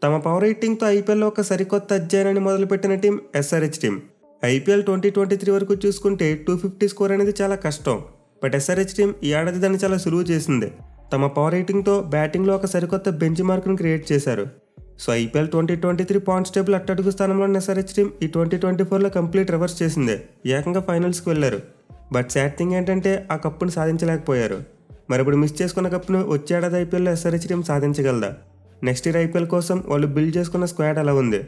తమ పవర్ హిట్టింగ్తో ఐపీఎల్లో ఒక సరికొత్త అధ్యాయాన్ని మొదలుపెట్టిన టీం ఎస్ఆర్హెచ్ టీం. ఐపీఎల్ 2023 వరకు చూసుకుంటే 250 స్కోర్ అనేది చాలా కష్టం. బట్ ఎస్ఆర్హెచ్ టీం ఈ ఏడాది దాన్ని చాలా సులువు చేసింది. తమ పవర్ హిట్టింగ్తో బ్యాటింగ్లో ఒక సరికొత్త బెంచ్ మార్క్ను క్రియేట్ చేశారు. సో ఐపీఎల్ 2023 పాయింట్స్ టేబుల్ అట్టడుగు స్థానంలో ఉన్న ఎస్ఆర్హెచ్ టీం ఈ 2024లో కంప్లీట్ రివర్స్ చేసింది. ఏకంగా ఫైనల్స్కి వెళ్లారు. బట్ సాడ్ థింగ్ ఏంటంటే ఆ కప్పును సాధించలేకపోయారు. మరి ఇప్పుడు మిస్ చేసుకున్న కప్పును వచ్చే ఏడాది ఐపీఎల్లో ఎస్ఆర్హెచ్ టీం సాధించగలదా? నెక్స్ట్ ఇయర్ ఐపీఎల్ కోసం వాళ్ళు బిల్డ్ చేసుకున్న స్క్వాడ్ ఎలా ఉంది?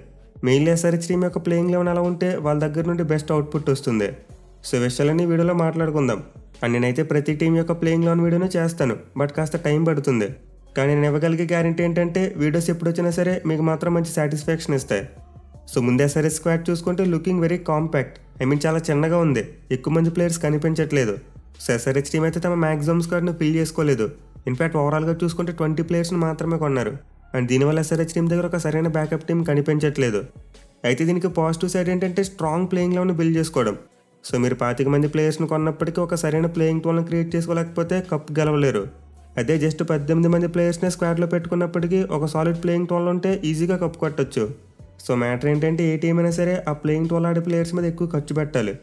మెయిన్లీ ఎస్ఆర్హెచ్ టీం యొక్క ప్లేయింగ్ లెవెన్ ఎలా ఉంటే వాళ్ళ దగ్గర నుండి బెస్ట్ అవుట్పుట్ వస్తుంది. సో విషయాలన్నీ వీడియోలో మాట్లాడుకుందాం. అండ్ నేనైతే ప్రతి టీం యొక్క ప్లేయింగ్ లెవెన్ వీడియోను చేస్తాను. బట్ కాస్త టైం పడుతుంది. కానీ నేను ఇవ్వగలిగే గ్యారంటీ ఏంటంటే వీడియోస్ ఎప్పుడు వచ్చినా సరే మీకు మాత్రం మంచి సాటిస్ఫాక్షన్ ఇస్తాయి. సో ముందు ఎస్ఆర్హెచ్ స్క్వాడ్ చూసుకుంటే లుకింగ్ వెరీ కాంపాక్ట్. చాలా చిన్నగా ఉంది. ఎక్కువ మంది ప్లేయర్స్ కనిపించట్లేదు. సో ఎస్ఆర్హెచ్ టీం అయితే తమ మ్యాక్సిమం స్క్వాడ్ను ఫిల్ చేసుకోలేదు. ఇన్ఫాక్ట్ ఓవరాల్గా చూసుకుంటే 20 ప్లేయర్స్ని మాత్రమే కొన్నారు. అండ్ దీనివల్ల ఎస్ఆర్హెచ్ టీం దగ్గర ఒక సరైన బ్యాకప్ టీం కనిపించట్లేదు. అయితే దీనికి పాజిటివ్ సైడ్ ఏంటంటే స్ట్రాంగ్ ప్లేయింగ్ లెవెన్ బిల్డ్ చేసుకోవడం. సో మీరు 25 మంది ప్లేయర్స్ని కొన్నప్పటికీ ఒక సరైన ప్లేయింగ్ టోల్ని క్రియేట్ చేసుకోలేకపోతే కప్ గెలవలేరు. అదే జస్ట్ 18 మంది ప్లేయర్స్ని స్క్వాడ్లో పెట్టుకున్నప్పటికీ ఒక సాలిడ్ ప్లేయింగ్ టోల్ ఉంటే ఈజీగా కప్ కొట్టచ్చు. సో మ్యాటర్ ఏంటంటే ఏ టీం అయినా సరే ఆ ప్లేయింగ్ టోల్ ఆడే ప్లేయర్స్ మీద ఎక్కువ ఖర్చు పెట్టాలి.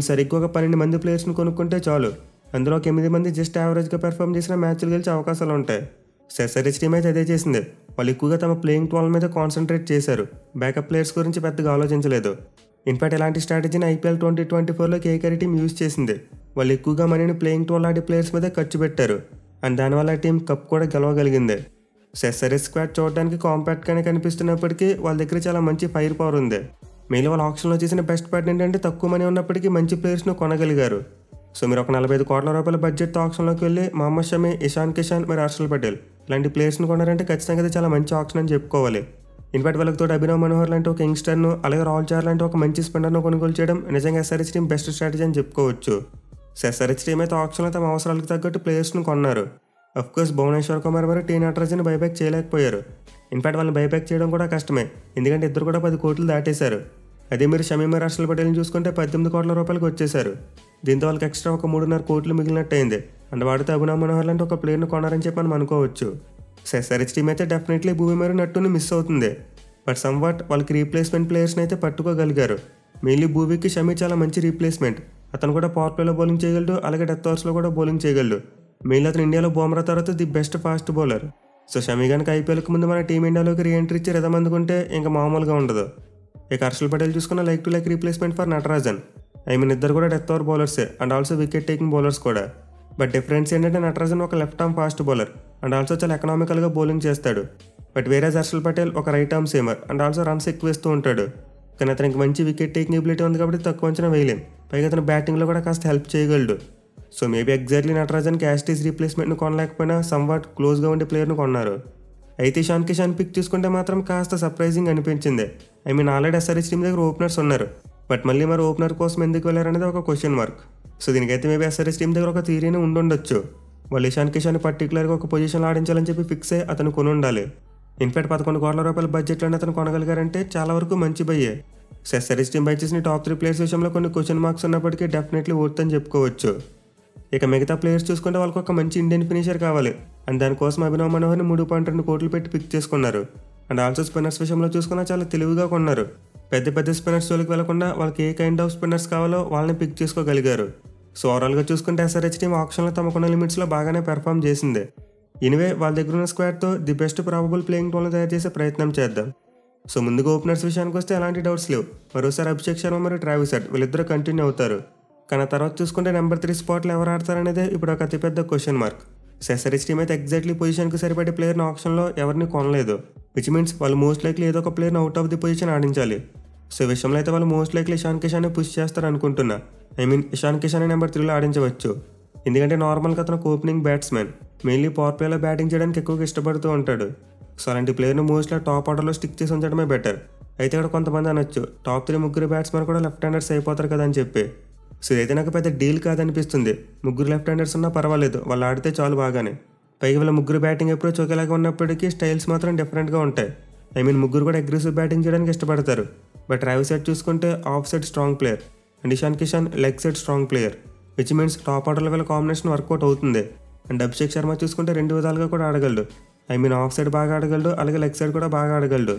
సరిగ్గా ఒక 12 మంది ప్లేయర్స్ని కొనుక్కుంటే చాలు. అందులో ఒక 8 మంది జస్ట్ యావరేజ్గా పెర్ఫామ్ చేసిన మ్యాచ్లు గెలిచే అవకాశాలు ఉంటాయి. సో ఎస్ఆర్హెచ్ టీం అయితే అదే చేసింది. వాళ్ళు ఎక్కువగా తమ ప్లేయింగ్ టోల్ మీద కాన్సన్ట్రేట్ చేశారు. బ్యాకప్ ప్లేయర్స్ గురించి పెద్దగా ఆలోచించలేదు. ఇన్ఫాక్ట్ ఇలాంటి స్ట్రాటజీని ఐపీఎల్ 2024లో కేకేఆర్ టీం యూజ్ చేసింది. వాళ్ళు ఎక్కువగా మనీని ప్లేయింగ్ టోల్ ఆడే ప్లేయర్స్ మీద ఖర్చు పెట్టారు. అండ్ దానివల్ల టీం కప్ కూడా గెలవగలిగింది. సో ఎస్ఆర్హెచ్ స్క్వాడ్ చూడడానికి కాంపాక్ట్గానే కనిపిస్తున్నప్పటికీ వాళ్ళ దగ్గర చాలా మంచి ఫైర్ పవర్ ఉంది. మెయిన్ వాళ్ళ ఆప్షన్లో చేసిన బెస్ట్ పార్ట్ ఏంటంటే తక్కువ మనీ ఉన్నప్పటికీ మంచి ప్లేయర్స్ను కొనగలిగారు. సో మీరు ఒక 45 కోట్ల రూపాయల బడ్జెట్తో ఆప్షన్లోకి వెళ్ళి మహమ్మద్ షమి, ఇషాన్ కిషన్, మరి హర్షల్ పటేల్ ఇలాంటి ప్లేయర్స్ని కొన్నారంటే ఖచ్చితంగా అది చాలా మంచి ఆప్షన్ అని చెప్పుకోవాలి. ఇన్ఫాక్ట్ వాళ్ళకి తోటి అభినవ్ మనోహర్ లాంటి ఒక యంగ్స్టర్ను, అలాగే రాహుల్ చార్ లాంటి ఒక మంచి స్పిన్నర్ను కొనుగోలు చేయడం నిజంగా ఎస్ఆర్హెచ్ టీం బెస్ట్ స్ట్రాటజీ అని చెప్పుకోవచ్చు. సో ఎస్ఆర్హెచ్ టీం అయితే ఆప్షన్లో తమ అవసరాలకు తగ్గట్టు ప్లేయర్స్ను కొన్నారు. అఫ్కోర్స్ భువనేశ్వర్ కుమార్ మరియు టీ నటరాజన్ బైబ్యాక్ చేయలేకపోయారు. ఇన్ఫాక్ట్ వాళ్ళని బైబ్యాక్ చేయడం కూడా కష్టమే. ఎందుకంటే ఇద్దరు కూడా 10 కోట్లు దాటేశారు. అదే మీరు షమీ మరియు హర్షల్ పటేల్ని చూసుకుంటే 18 కోట్ల రూపాయలకు వచ్చేశారు. దీంతో వాళ్ళకి ఎక్స్ట్రా ఒక 3.5 కోట్లు మిగిలినట్టు అయింది. అండ్ వాడితే అభినవ్ మనోహర్ లాంటి ఒక ప్లేయర్ను కొన్నారని చెప్పి మనం అనుకోవచ్చు. సో ఎస్ఆర్హెచ్ టీం అయితే డెఫినెట్లీ భూమి మరియు నట్టుని మిస్ అవుతుంది. బట్ సమ్వాట్ వాళ్ళకి రీప్లేస్మెంట్ ప్లేయర్స్ని అయితే పట్టుకోగలిగారు. మెయిన్లీ భూవీకి షమీ చాలా మంచి రీప్లేస్మెంట్. అతను కూడా పవర్ ప్లేలో బౌలింగ్ చేయగలడు, అలాగే డెత్ ఓవర్స్లో కూడా బౌలింగ్ చేయగలడు. మెయిన్లీ అతను ఇండియాలో బుమ్రా తర్వాత the best fast bowler. So Shami కనుక ఐపీఎల్కి ముందు మన టీం ఇండియాలోకి రీఎంట్రీ ఇచ్చి రిధం అందుకుంటే ఇంకా మామూలుగా ఉండదు. ఇక హర్షల్ పటేల్ చూసుకున్న like to like replacement for Natarajan. ఇద్దరు కూడా డెత్ ఓవర్ బౌలర్సే and also wicket taking bowlers కూడా. బట్ డిఫరెన్స్ ఏంటంటే నటరాజన్ ఒక left arm fast bowler and also చాలా ఎకనామికల్గా బౌలింగ్ చేస్తాడు. బట్ వేరే హర్షల్ పటేల్ ఒక right arm seamer and also runs ఎక్కువ వేస్తూ ఉంటాడు. కానీ అతనికి మంచి వికెట్ టేకింగ్ ఎబిలిటీ ఉంది కాబట్టి తక్కువ అంచనా వేయలేం. పైగా అతను బ్యాటింగ్లో కూడా కాస్త హెల్ప్ చేయగలడు. సో మేబీ ఎగ్జాక్ట్లీ నటరాజన్కి యాస్టీస్ రీప్లేస్మెంట్ను కొనలేకపోయినా సమ్వాట్ క్లోజ్గా ఉండే ప్లేయర్ను కొన్నారు. అయితే ఇషాన్ కిషన్ పిక్ చూసుకుంటే మాత్రం కాస్త సర్ప్రైజింగ్ అనిపించింది. ఆల్రెడీ ఎస్ఆర్హెచ్ టీం దగ్గర ఓపెనర్స్ ఉన్నారు. బట్ మళ్ళీ మరి ఓపెనర్ కోసం ఎందుకు వెళ్ళారనేది ఒక క్వశ్చన్ మార్క్. సో దీనికైతే మేబీ ఎస్ఆర్హెచ్ టీం దగ్గర ఒక థియరీని ఉండొచ్చు. వాళ్ళు ఇషాన్ కిషన్ పర్టికులర్గా ఒక పొజిషన్లో ఆడించాలని చెప్పి ఫిక్స్ అయ్యి అతను కొని ఉండాలి. ఇన్ఫాక్ట్ 11 కోట్ల రూపాయల బడ్జెట్లోనే అతను కొనగలిగారంటే చాలా వరకు మంచి బయ్యే. సో ఎస్ఆర్హెచ్ టీం బై చేసిన టాప్ 3 ప్లేయర్స్ విషయంలో కొన్ని క్వశ్చన్ మార్క్స్ ఉన్నప్పటికీ డెఫినెట్లీ వర్త్ అని చెప్పుకోవచ్చు. ఇక మిగతా ప్లేయర్స్ చూసుకుంటే వాళ్ళకి ఒక మంచి ఇండియన్ ఫినిషర్ కావాలి. అండ్ దానికోసం అభినవ్ మనోహర్ని 3.2 కోట్లు పెట్టి పిక్ చేసుకున్నారు. అండ్ ఆల్సో స్పిన్నర్స్ విషయంలో చూసుకున్నా చాలా తెలివిగా కొన్నారు. పెద్ద స్పిన్నర్స్ జోలికి వెళ్లకుండా వాళ్ళకి ఏ కైండ్ ఆఫ్ స్పిన్నర్స్ కావాలో వాళ్ళని పిక్ చేసుకోగలిగారు. సో ఓవరాల్గా చూసుకుంటే ఎస్ఆర్హెచ్ టీం ఆప్షన్లో తమకున్న లిమిట్స్లో బాగానే పెర్ఫామ్ చేసింది. ఎనివే వాళ్ళ దగ్గర ఉన్న స్క్వాడ్తో ది బెస్ట్ ప్రాబబుల్ ప్లేయింగ్ టోల్ని తయారు చేసే ప్రయత్నం చేద్దాం. సో ముందుగా ఓపెనర్స్ విషయానికి వస్తే ఎలాంటి డౌట్స్ లేవు. మరోసారి అభిషేక్ శర్మ మరియు ట్రావిస్ హెడ్ వీళ్ళిద్దరూ కంటిన్యూ అవుతారు. కానీ తర్వాత చూసుకుంటే నెంబర్ 3 స్పాట్లో ఎవరు ఆడతారనేదే ఇప్పుడు ఒక అతిపెద్ద question mark. So SRH team అయితే ఎగ్జాక్ట్లీ పొజిషన్కి సరిపడే ప్లేయర్ని ఆప్షన్లో ఎవరిని కొనలేదు. విచ్ మీన్స్ వాళ్ళు మోస్ట్ లైక్లీ ఏదో ఒక ప్లేయర్ని అవుట్ ఆఫ్ ది పొజిషన్ ఆడించాలి. సో ఈ విషయంలో అయితే వాళ్ళు మోస్ట్ లైక్లీ ఇషాన్ కిషాన్ని పుష్ చేస్తారు అనుకుంటున్నా. ఇషాన్ కిషాన్ని నెంబర్ 3లో ఆడించవచ్చు. ఎందుకంటే నార్మల్గా అతను ఓపెనింగ్ బ్యాట్స్మెన్. మెయిన్లీ పవర్ ప్లేలో బ్యాటింగ్ చేయడానికి ఎక్కువగా ఇష్టపడుతూ ఉంటాడు. సో అలాంటి ప్లేయర్ని మోస్ట్లీ టాప్ ఆర్డర్లో స్టిక్ చేసి ఉంచడమే బెటర్. అయితే ఇక్కడ కొంతమంది అనొచ్చు టాప్ 3 ముగ్గురు బ్యాట్స్మెన్ కూడా లెఫ్ట్ హ్యాండర్స్ అయిపోతారు కదా అని చెప్పి. సో ఇదైతే నాకు పెద్ద డీల్ కాదనిపిస్తుంది. ముగ్గురు లెఫ్ట్ హ్యాండర్స్ ఉన్నా పర్వాలేదు, వాళ్ళు ఆడితే చాలు బాగానే. పైగా వీళ్ళ ముగ్గురు బ్యాటింగ్ అప్రోచ్ ఒకేలాగా ఉన్నప్పటికీ స్టైల్స్ మాత్రం డిఫరెంట్గా ఉంటాయి. ముగ్గురు కూడా అగ్రెసివ్ బ్యాటింగ్ చేయడానికి ఇష్టపడతారు. బట్ ట్రావిస్ హెడ్ చూసుకుంటే of side strong player and Ishan Kishan leg side strong player. Which means top ఆర్డర్లో వీళ్ళ కాంబినేషన్ వర్కౌట్ అవుతుంది. అండ్ అభిషేక్ శర్మ చూసుకుంటే 2 విధాలుగా కూడా ఆడగలడు. ఆఫ్ సైడ్ బాగా ఆడగలడు, అలాగే లెగ్ సైడ్ కూడా బాగా ఆడగలడు.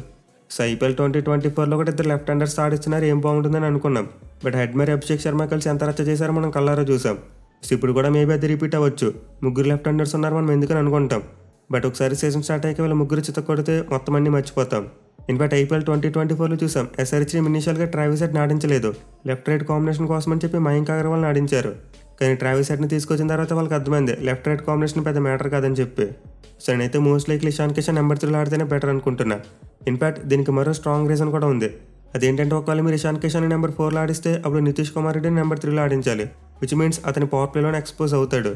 సో ఐపీఎల్ 2024లో కూడా ఇద్దరు లెఫ్ట్ హ్యాండర్స్ ఆడిస్తున్నారు, ఏం బాగుంటుందని అనుకున్నాం. బట్ హెడ్ మరి అభిషేక్ శర్మ కలిసి ఎంత రచ్చ చేశారో మనం కళ్ళారా చూసాం. సో ఇప్పుడు కూడా మేబీ అది రిపీట్ అవ్వచ్చు. ముగ్గురు లెఫ్ట్ హ్యాండర్స్ ఉన్నారు మనం ఎందుకని అనుకుంటాం. బట్ ఒకసారి సీజన్ స్టార్ట్ అయ్యాక వీళ్ళ ముగ్గురు చిత్త కొడితే మొత్తం అన్ని మర్చిపోతాం. ఇన్ఫాక్ట్ ఐపీఎల్ 2024లో చూసాం ఎస్ఆర్హెచ్ టీమ్ ఇనిషియల్గా ట్రావిస్ హెడ్ని ఆడించలేదు. లెఫ్ట్ రైట్ కాంబినేషన్ కోసం అని చెప్పి మయాంక్ అగర్వాల్ని ఆడించారు. కానీ ట్రావిస్ హెడ్ని తీసుకొచ్చిన తర్వాత వాళ్ళకి అర్థమైంది లెఫ్ట్ రైట్ కాంబినేషన్ పెద్ద మ్యాటర్ కాదని చెప్పి. సో నేనైతే most likely Ishan Kishan number 3 ఆడితేనే బెటర్ అనుకుంటున్నా. ఇన్ఫాక్ట్ దీనికి మరో స్ట్రాంగ్ రీజన్ కూడా ఉంది. అదేంటంటే ఒకవేళ మీరు ఇషాన్ కిషన్ నెంబర్ 4లో ఆడిస్తే అప్పుడు నితీష్ కుమార్ రెడ్డిని నెంబర్ 3లో ఆడించాలి, విచ్ మీన్స్ అతని పవర్ ప్లేలోనే ఎక్స్పోజ్ అవుతాడు.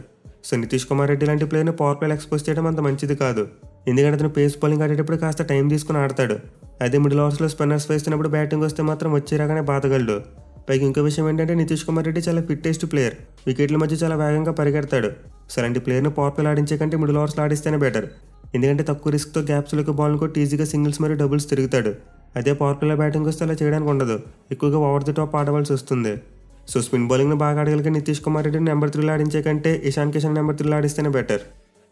సో నితీష్ కుమార్ రెడ్డి లాంటి ప్లేయర్ని పవర్ ప్లేలో ఎక్స్పోజ్ చేయడం అంత మంచిది కాదు. ఎందుకంటే అతను పేస్ బౌలింగ్ ఆడేటప్పుడు కాస్త టైం తీసుకుని ఆడతాడు. అదే మిడిల్ ఓవర్స్లో స్పిన్నర్స్ వేస్తున్నప్పుడు బ్యాటింగ్ వస్తే మాత్రం వచ్చేరాగానే బాధగలడు. పైకి ఇంకో విషయం ఏంటంటే నితీష్ కుమార్ రెడ్డి చాలా ఫిట్టెస్ట్ ప్లేయర్, వికెట్ల మధ్య చాలా వేగంగా పరిగెడతాడు. సో అలాంటి ప్లేయర్ని పవర్ ప్లేలో ఆడించే కంటే మిడిల్ ఓవర్స్లో ఆడిస్తేనే బెటర్. ఎందుకంటే తక్కువ రిస్క్తో గ్యాప్స్లోకి బాల్ని కొట్టి ఈజీగా సింగిల్స్ మరియు డబుల్స్ తిరుగుతాడు. అదే పవర్ ప్లేలో బ్యాటింగ్ వస్తే అలా చేయడానికి ఉండదు, ఎక్కువగా ఓవర్ ది టాప్ ఆడవలసి వస్తుంది. సో స్పిన్ బౌలింగ్ని బాగా ఆడగలిగే నితీష్ కుమార్ రెడ్డిని నెంబర్ 3లో ఆడించే కంటే ఇషాన్ కిషన్ నెంబర్ 3లో ఆడిస్తేనే బెటర్.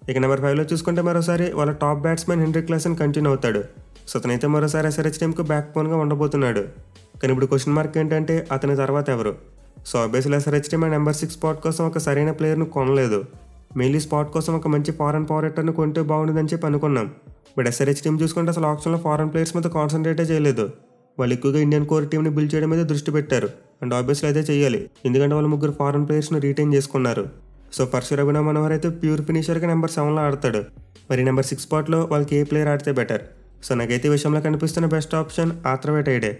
ఇక నెంబర్ 5లో చూసుకుంటే మరోసారి వాళ్ళ top batsmen Heinrich Klaasen continue అవుతాడు. సో అతనైతే మరోసారి ఎస్ఆర్హెచ్ టీంకు బ్యాక్ బోన్గా ఉండబోతున్నాడు. కానీ ఇప్పుడు క్వశ్చన్ మార్క్ ఏంటంటే అతని తర్వాత ఎవరు? So obviously SRH team number 6 spot కోసం ఒక సరైన ప్లేయర్ను కొనలేదు. మెయిన్లీ స్పాట్ కోసం ఒక మంచి ఫారెన్ పవర్ హిట్టర్ను కొంటే బాగుంటుందని చెప్పి అనుకున్నాం. బట్ ఎస్ఆర్హెచ్ టీం చూసుకుంటే అసలు ఆప్షన్లో ఫారెన్ ప్లేయర్స్ మీద కాన్సన్ట్రేటే చేయలేదు. వాళ్ళు ఎక్కువగా ఇండియన్ కోర్ టీంని బిల్డ్ చేయడం మీద దృష్టి పెట్టారు. అండ్ ఆబ్వియస్లీ అదే చేయాలి, ఎందుకంటే వాళ్ళు ముగ్గురు ఫారెన్ ప్లేయర్స్ను రీటైన్ చేసుకున్నారు. సో ఫస్ట్ అభినవ్ మనోహర్ అయితే ప్యూర్ ఫినిషర్గా నెంబర్ 7లో ఆడతాడు. మరి నెంబర్ 6 స్పాట్లో వాళ్ళకి ఏ ప్లేయర్ ఆడితే బెటర్? సో నాకైతే ఈ విషయంలో కనిపిస్తున్న బెస్ట్ ఆప్షన్ ఆథర్వేట్ ఐడే.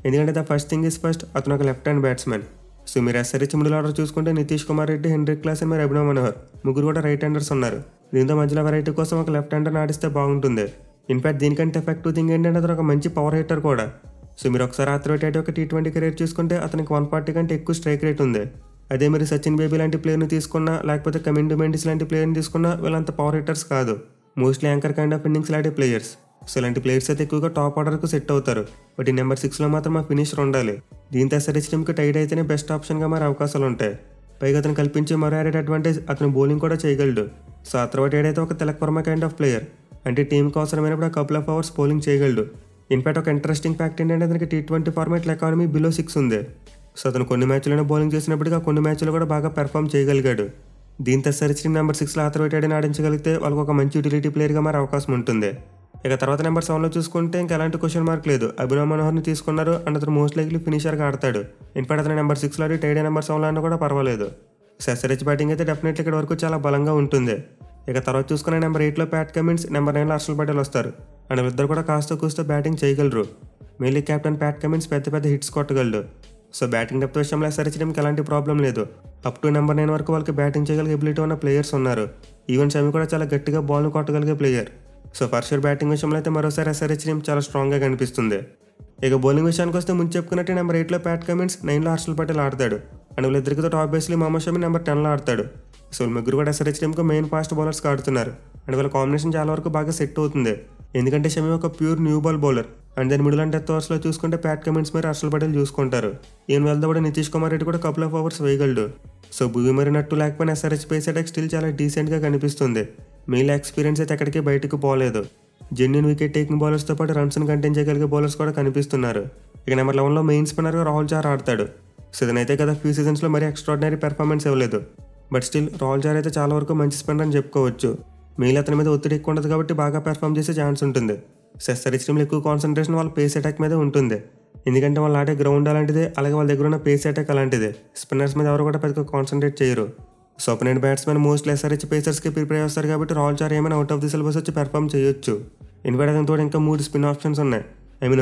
ఎందుకంటే the first thing is first, అతను ఒక లెఫ్ట్ హ్యాండ్ బ్యాట్స్మెన్. సో మీరు ఎస్ఆర్హెచ్ మిడిల్ ఆర్డర్ చూసుకుంటే నితీష్ కుమార్ రెడ్డి, హెన్రిక్ క్లాసెన్ మరియు అభినవ్ మనోహర్ ముగ్గురు కూడా రైట్ హ్యాండర్స్ ఉన్నారు. దీంతో మధ్యలో వెరైటీ కోసం ఒక లెఫ్ట్ హ్యాండర్ని ఆడిస్తే బాగుంటుంది. ఇన్ఫాక్ట్ దీనికంటే ఎఫెక్టివ్ థింగ్ ఏంటంటే అతను ఒక మంచి పవర్ హిట్టర్ కూడా. సో మీరు ఒకసారి ఆథర్వేట్ ఐడే ఒక T20 కెరీర్ చూసుకుంటే అతనికి 140 కంటే ఎక్కువ స్ట్రైక్ రేట్ ఉంది. అదే మీరు సచిన్ బేబీ లాంటి ప్లేయర్ని తీసుకున్నా, లేకపోతే కమిండు మెండిస్ లాంటి ప్లేయర్ని తీసుకున్నా వీళ్ళంత పవర్ హిట్టర్స్ కాదు, mostly anchor kind of innings ఆడే ప్లేయర్స్. సో ఇలాంటి ప్లేయర్స్ అయితే ఎక్కువగా టాప్ ఆర్డర్కు సెట్ అవుతారు. బట్ ఈ నెంబర్ 6లో మాత్రం ఆ ఫినిషర్ ఉండాలి. దీంతో ఎస్ఆర్హెచ్ టీంకి టైడ్ అయితేనే బెస్ట్ ఆప్షన్గా మారే అవకాశాలు ఉంటాయి. పైగా అతను కల్పించే మరో యాడెడ్ అడ్వాంటేజ్ అతను బౌలింగ్ కూడా చేయగలడు. సో ఆథర్వేట్ ఐడే అయితే ఒక Tilak Varma kind of player, అంటే టీంకి అవసరమైనప్పుడు ఆ కపుల్ ఆఫ్ అవర్స్ బౌలింగ్ చేయగలడు. ఇన్ఫాక్ట్ ఒక ఇంట్రెస్టింగ్ ఫ్యాక్ట్ ఏంటంటే అతనికి T20 ఫార్మాట్లో ఎకానమీ బిలో 6 ఉంది. సో అతను కొన్ని మ్యాచ్లోనే బౌలింగ్ చేసినప్పటికీ ఆ కొన్ని మ్యాచ్లో కూడా బాగా పెర్ఫామ్ చేయగలిగాడు. దీంతో ఎస్ఆర్హెచ్ టీం నెంబర్ 6లో ఆథర్వేట్ ఐడేని ఆడించగలిగితే వాళ్ళకి ఒక మంచి యూటిలిటీ ప్లేయర్గా మారే అవకాశం ఉంటుంది. ఇక తర్వాత నెంబర్ 7లో చూసుకుంటే ఇంకా ఎలాంటి క్వశ్చన్ మార్క్ లేదు, అభినవ్ మనోహర్ని తీసుకున్నారు అండ్ అతను మోస్ట్ లైక్లీ ఫినిషర్గా ఆడతాడు. ఇన్ఫాక్ట్ అతను నెంబర్ 6లో ఆడి టైడే నెంబర్ 7లో ఆడినా కూడా పర్వాలేదు. ఎస్ఆర్హెచ్ బ్యాటింగ్ అయితే డెఫినెట్లీ ఇక్కడ వరకు చాలా బలంగా ఉంటుంది. ఇక తర్వాత చూసుకునే నెంబర్ 8లో ప్యాట్ కమిన్స్, నెంబర్ 9లో హర్షల్ పటేల్ వస్తారు. అండ్ వీళ్ళిద్దరు కూడా కాస్త కూస్తో బ్యాటింగ్ చేయగలరు. మెయిన్లీ కెప్టెన్ ప్యాట్ కమిన్స్ పెద్ద పెద్ద హిట్స్ కొట్టగలడు. సో బ్యాటింగ్ డెప్త్ విషయంలో ఎస్ఆర్హెచ్ టీంకి ఎలాంటి ప్రాబ్లం లేదు. అప్ టు నెంబర్ 9 వరకు వాళ్ళకి బ్యాటింగ్ చేయగలిగే ఎబిలిటీ ఉన్న ప్లేయర్స్ ఉన్నారు. ఈవెన్ షమి కూడా చాలా గట్టిగా బాల్ను కొట్టగలిగే player. So first year batting విషయంలో అయితే మరోసారి ఎస్ఆర్హెచ్ టీం చాలా స్ట్రాంగ్గా కనిపిస్తుంది. ఇక బౌలింగ్ విషయానికి వస్తే ముందు చెప్పుకున్నట్టు నెంబర్ 8లో ప్యాట్ కమిన్స్, 9లో హర్షల్ పటేల్ ఆడతాడు. అండ్ వీళ్ళిద్దరికితో టాప్ బేస్లీ మహమ్మద్ షమి నెంబర్ 10లో ఆడతాడు. సో ముగ్గురు కూడా ఎస్ఆర్హెచ్ టీంకు మెయిన్ ఫాస్ట్ బౌలర్స్గా ఆడుతున్నారు. అండ్ వీళ్ళ కాంబినేషన్ చాలా వరకు బాగా సెట్ అవుతుంది. ఎందుకంటే షమి ఒక pure new ball bowler. And దాని మిడిల్ అండ్ డెత్ ఓవర్స్లో చూసుకుంటే ప్యాట్ కమిన్స్ మరియు హర్షల్ పటేల్ చూసుకుంటారు. ఈయన వెళ్తా కూడా నితీష్ కుమార్ రెడ్డి కూడా కపుల్ ఆఫ్ ఓవర్స్ వేయగలడు. సో భూమి మరి నట్టు లేకపోయినా ఎస్ఆర్హెచ్ పేస్ అటాక్ స్టిల్ చాలా డీసెంట్గా కనిపిస్తుంది. మెయిన్ ఎక్స్పీరియన్స్ అయితే ఎక్కడికి బయటకు పోలేదు. జెన్యున్ వికెట్ టేకింగ్ బౌలర్స్తో పాటు రన్స్ని కంటైన్ చేయగలిగే బౌలర్స్ కూడా కనిపిస్తున్నారు. ఇక నెంబర్ 11లో మెయిన్ స్పిన్నర్గా రాహుల్ చార్ ఆడతాడు. సో ఇదనైతే కదా ఫ్యూ సీజన్స్లో మరీ ఎక్స్ట్రాడినరీ పెర్ఫార్మెన్స్ ఇవ్వలేదు. బట్ స్టిల్ రాహుల్ చార్ అయితే చాలా వరకు మంచి స్పిన్నర్ అని చెప్పుకోవచ్చు. మెయిన్ అతని మీద ఒత్తిడి ఎక్కువ ఉండదు కాబట్టి బాగా పెర్ఫామ్ చేసే ఛాన్స్ ఉంటుంది. సో ఎస్ఆర్హెచ్ టీంలో ఎక్కువ కాన్సన్ట్రేషన్ వాళ్ళ పేస్ అటాక్ మీద ఉంటుంది. ఎందుకంటే వాళ్ళు ఆడే గ్రౌండ్ అలాంటిదే, అలాగే వాళ్ళ దగ్గర ఉన్న పేస్ అటాక్ అలాంటిదే. స్పిన్నర్స్ మీద ఎవరు కూడా పెద్దగా కాన్సన్ట్రేట్ చేయరు. So opponent batsmen mostly SRH పేసర్స్కి ప్రిపేర్ చేస్తారు కాబట్టి రాహుల్ చార్ ఏమైనా అవుట్ ఆఫ్ ది సిలబస్ వచ్చి పెర్ఫామ్ చేయొచ్చు. ఇన్ఫాక్ట్ అతనితో ఇంకా 3 స్పిన్ ఆప్షన్స్ ఉన్నాయి.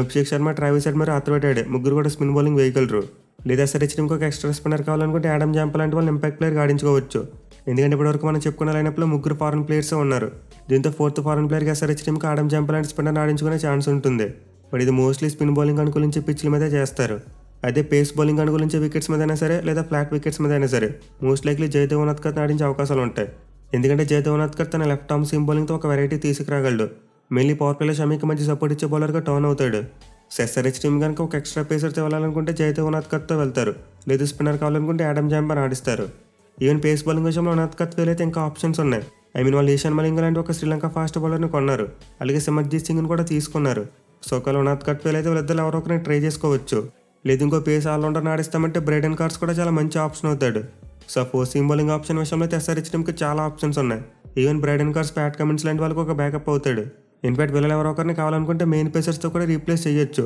అభిషేక్ శర్మ, ట్రావిస్ హెడ్ మరియు ఆథర్వేట్ ఐడే ముగ్గురు కూడా స్పిన్ బౌలింగ్ వేయగలరు. లేదా ఎస్ఆర్హెచ్ టీంకి ఒక ఎక్స్ట్రా స్పిన్నర్ కావాలనుకుంటే ఆడమ్ జాంపల్ లాంటి వాళ్ళు ఇంపాక్ట్ ప్లేయర్ ఆడించుకోవచ్చు. ఎందుకంటే ఇప్పటివరకు మనం చెప్పుకున్న లైనప్లో ముగ్గురు ఫారెన్ ప్లేయర్సే ఉన్నారు. దీంతో 4th ఫారెన్ ప్లేయర్గా ఎస్ఆర్హెచ్ టీంకి ఆడమ్ జాంపల్ లాంటి స్పిన్నర్ ఆడించుకునే ఛాన్స్ ఉంటుంది. బట్ ఇది మోస్ట్లీ స్పిన్ బౌలింగ్ అనుకూలించే పిచ్ల మీదే చేస్తారు. అదే పేస్ బౌలింగ్ అనుకూలించే వికెట్స్ మీద అయినా సరే, లేదా ఫ్లాట్ వికెట్స్ మీద అయినా సరే మోస్ట్ లైక్లీ జయదేవ్ ఉనాద్కర్ ఆడించే అవకాశాలు ఉంటాయి. ఎందుకంటే జయదేవ్ ఉనాద్కర్ తన లెఫ్ట్ ఆర్మ్ సీమ్ బౌలింగ్తో ఒక వెరైటీ తీసుకురాగలడు. మెయిన్లీ పవర్ ప్లేలో షమికి మంచి సపోర్ట్ ఇచ్చే బౌలర్గా టర్న్ అవుతాడు. సో ఎస్ఆర్హెచ్ టీం కనుక ఒక ఎక్స్ట్రా పేసర్తో వెళ్ళాలనుకుంటే జయదేవ్ ఉనాద్కర్తో వెళ్తారు. లేదు స్పిన్నర్ కావాలనుకుంటే ఆడమ్ జాంపల్ ఆడిస్తారు. ఈవెన్ పేస్ బౌలింగ్ విషయంలో ఉనాద్కర్ ఫెయిల్ అయితే ఇంకా ఆప్షన్స్ ఉన్నాయి. వాళ్ళు ఈశాన్ మలింగ లాంటి ఒక శ్రీలంక ఫాస్ట్ బౌలర్ని కొన్నారు. అలాగే సిమర్జీత్ సింగ్ని కూడా తీసుకున్నారు. సో ఒకవేళ ఉనాద్ కట్ ఫెయిల్ అయితే వీళ్ళిద్దరు ఎవరో ఒకరిని ట్రై చేసుకోవచ్చు. లేదు ఇంకో పేస్ ఆల్రౌండర్ని ఆడిస్తామంటే బ్రైడెన్ కార్స్ కూడా చాలా మంచి ఆప్షన్ అవుతాడు. సో సీమ్ బౌలింగ్ ఆప్షన్ విషయంలో అయితే ఎస్ఆర్హెచ్ టీంకి చాలా ఆప్షన్స్ ఉన్నాయి. Even Brydon cars, Pat Cummins లాంటి వాళ్ళకి ఒక బ్యాకప్ అవుతాడు. ఇన్ఫాక్ట్ వీళ్ళు ఎవరో ఒకరిని కావాలనుకుంటే మెయిన్ పేసర్స్తో కూడా రీప్లేస్ చేయొచ్చు.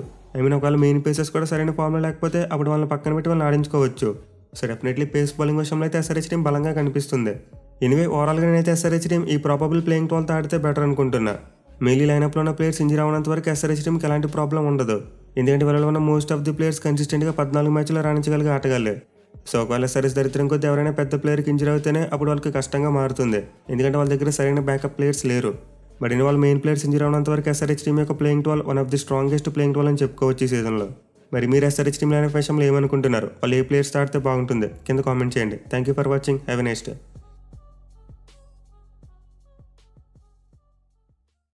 ఒకవేళ మెయిన్ పేసర్స్ కూడా సరైన ఫామ్లో లేకపోతే అప్పుడు వాళ్ళని పక్కన పెట్టి వాళ్ళని ఆడించుకోవచ్చు. సో డెఫినెట్లీ పేస్ బౌలింగ్ విషయంలో అయితే ఎస్ఆర్హెచ్ టీం బలంగా కనిపిస్తుంది. ఎనివే ఓవరాల్గా నేనైతే ఎస్ఆర్హెచ్ టీం ఈ ప్రాబబుల్ ప్లేయింగ్ 12తో ఆడితే బెటర్ అనుకుంటున్నా. మెయిన్లీ లైనప్లో ఉన్న ప్లేయర్స్ ఇంజరీ అవనంత వరకు ఎస్ఆర్హెచ్ టీంకి ఎలాంటి ప్రాబ్లం ఉండదు. ఎందుకంటే వీళ్ళలో ఉన్న మోస్ట్ ఆఫ్ ది ప్లేయర్స్ కన్సిస్టెంట్గా 14 మ్యాచ్లో రాణించగలిగే ఆటగాళ్ళు. సో ఒకవేళ ఎస్ఆర్హెచ్ దరిద్రం కొద్ది ఎవరైనా పెద్ద ప్లేయర్కి ఇంజరీ అవుతేనే అప్పుడు వాళ్ళకి కష్టంగా మారుతుంది. ఎందుకంటే వాళ్ళ దగ్గర సరైన బ్యాకప్ ప్లేయర్స్ లేరు. బట్ వాళ్ళ మెయిన్ ప్లేయర్స్ ఇంజరీ అవనంత వరకు ఎస్ఆర్హెచ్ టీం యొక్క playing 12 one of the strongest playing 12 అని చెప్పుకోవచ్చు ఈ సీజన్లో. మరి మీరు ఎస్ఆర్హెచ్ టీం లైనప్ విషయంలో ఏమనుకుంటున్నారు? వాళ్ళు ఏ ప్లేయర్స్ ఆడితే బాగుంటుంది కింద కామెంట్ చేయండి. Thank you for watching. Have a nice day.